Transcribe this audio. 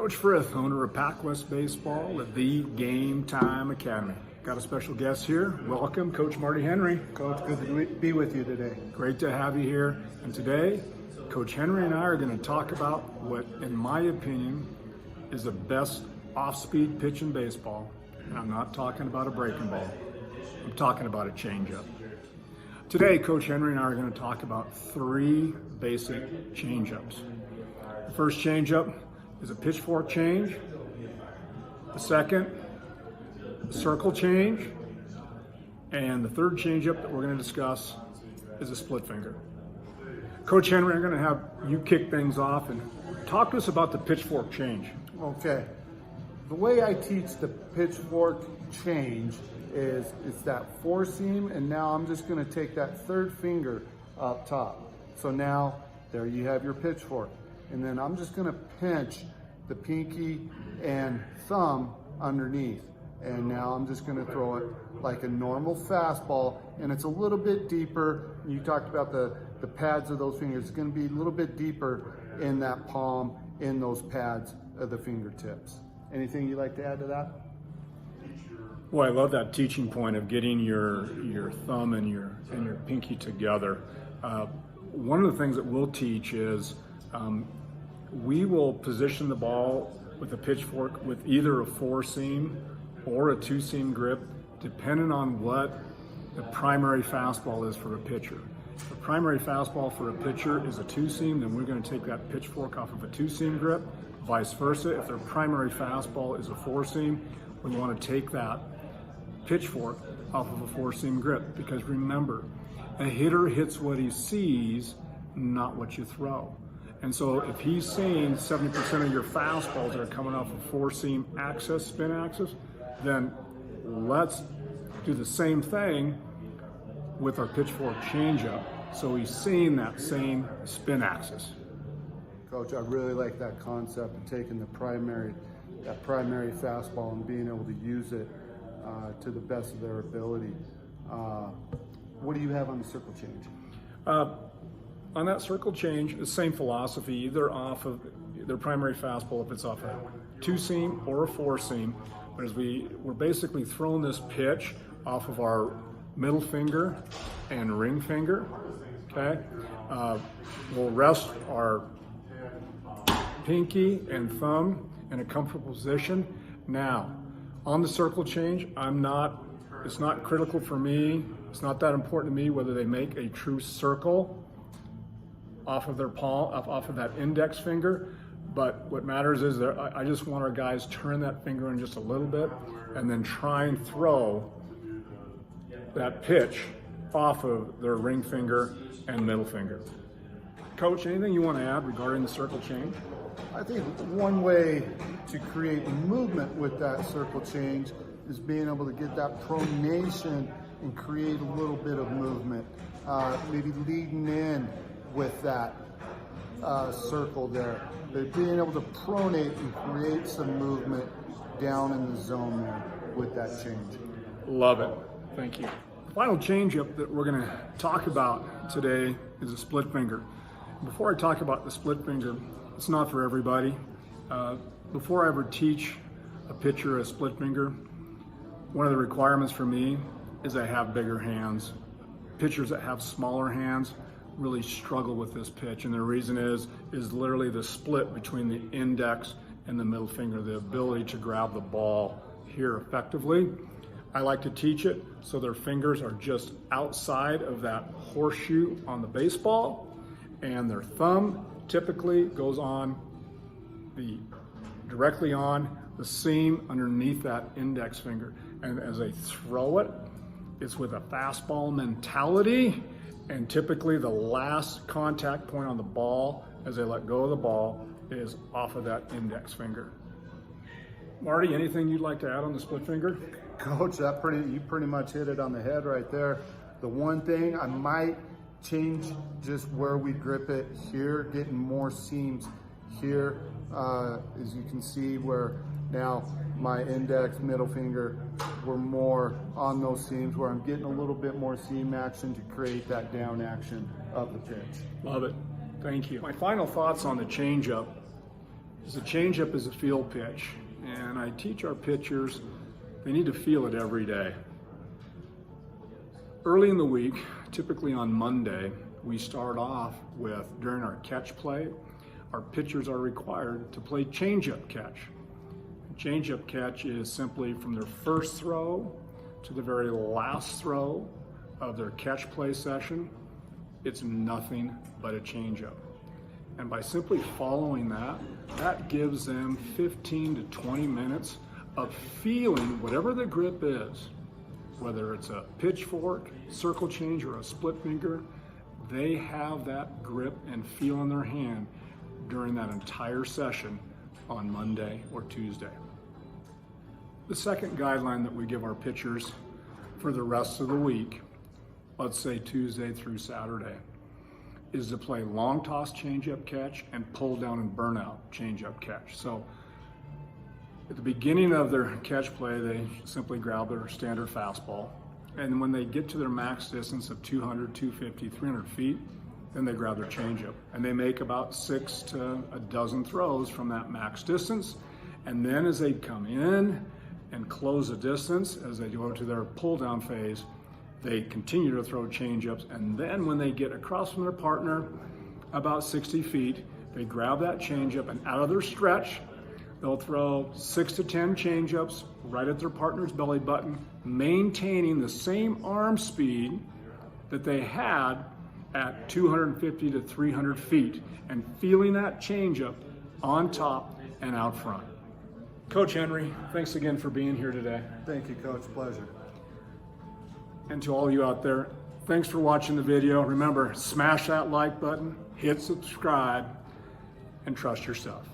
Coach Frith, owner of PacWest Baseball at the Game Time Academy. Got a special guest here. Welcome, Coach Marty Henry. Coach, good to be with you today. Great to have you here. And today, Coach Henry and I are going to talk about what, in my opinion, is the best off-speed pitch in baseball. And I'm not talking about a breaking ball. I'm talking about a changeup. Today, Coach Henry and I are going to talk about three basic changeups. The first changeup is a pitchfork change. The second, a circle change. And the third changeup that we're going to discuss is a split finger. Coach Henry, I'm going to have you kick things off and talk to us about the pitchfork change. Okay. The way I teach the pitchfork change is it's that four seam, and now I'm just going to take that third finger up top. So now there you have your pitchfork. And then I'm just going to pinch the pinky and thumb underneath. And now I'm just going to throw it like a normal fastball, and it's a little bit deeper. You talked about the pads of those fingers. It's going to be a little bit deeper in that palm, in those pads of the fingertips. Anything you'd like to add to that? Well, I love that teaching point of getting your thumb and your pinky together. One of the things that we'll teach is we will position the ball with a pitchfork with either a four seam or a two seam grip, depending on what the primary fastball is for a pitcher. If the primary fastball for a pitcher is a two seam, then we're going to take that pitchfork off of a two seam grip. Vice versa, if their primary fastball is a four seam, we want to take that pitchfork off of a four seam grip, because remember, a hitter hits what he sees, not what you throw. And so if he's seeing 70% of your fastballs that are coming off a four seam axis, spin axis, then let's do the same thing with our pitchfork changeup, so he's seeing that same spin axis. Coach, I really like that concept of taking that primary fastball and being able to use it to the best of their ability. What do you have on the circle change? On that circle change, the same philosophy, either off of their primary fastball if it's off a two seam or a four seam. But as we're basically throwing this pitch off of our middle finger and ring finger, okay? We'll rest our pinky and thumb in a comfortable position. Now, on the circle change, it's not critical for me, it's not that important to me whether they make a true circle off of their palm, off of that index finger. But what matters is that I just want our guys turn that finger in just a little bit and then try and throw that pitch off of their ring finger and middle finger. Coach, anything you want to add regarding the circle change? I think one way to create movement with that circle change is being able to get that pronation and create a little bit of movement. Maybe leading in with that circle there. But being able to pronate and create some movement down in the zone there with that change. Love it. Thank you. The final changeup that we're going to talk about today is a split finger. Before I talk about the split finger, it's not for everybody. Before I ever teach a pitcher a split finger, one of the requirements for me is I have bigger hands. Pitchers that have smaller hands really struggle with this pitch, and the reason is literally the split between the index and the middle finger, the ability to grab the ball here effectively. I like to teach it so their fingers are just outside of that horseshoe on the baseball, and their thumb typically goes on directly on the seam underneath that index finger. And as they throw it, it's with a fastball mentality, and typically the last contact point on the ball as they let go of the ball is off of that index finger. Marty, anything you'd like to add on the split finger? Coach, you pretty much hit it on the head right there. The one thing I might change just where we grip it here, getting more seams here, as you can see where now my index, middle finger were more on those seams, where I'm getting a little bit more seam action to create that down action of the pitch. Love it. Thank you. My final thoughts on the changeup The changeup is a feel pitch, and I teach our pitchers they need to feel it every day. Early in the week, typically on Monday, we start off with, during our catch play, our pitchers are required to play changeup catch. Changeup catch is simply from their first throw to the very last throw of their catch play session. It's nothing but a changeup. And by simply following that, that gives them 15 to 20 minutes of feeling whatever the grip is, whether it's a pitchfork, circle change, or a split finger. They have that grip and feel in their hand during that entire session on Monday or Tuesday. The second guideline that we give our pitchers for the rest of the week, let's say Tuesday through Saturday, is to play long toss changeup catch and pull down and burnout changeup catch. So at the beginning of their catch play, they simply grab their standard fastball. And when they get to their max distance of 200, 250, 300 feet, then they grab their changeup. And they make about 6 to a dozen throws from that max distance. And then as they come in and close the distance, as they go to their pull down phase, they continue to throw changeups, and then when they get across from their partner about 60 feet, they grab that changeup, and out of their stretch, they'll throw 6 to 10 changeups right at their partner's belly button, maintaining the same arm speed that they had at 250 to 300 feet, and feeling that changeup on top and out front. Coach Henry, thanks again for being here today. Thank you, Coach. Pleasure. And to all of you out there, thanks for watching the video. Remember, smash that like button, hit subscribe, and trust yourself.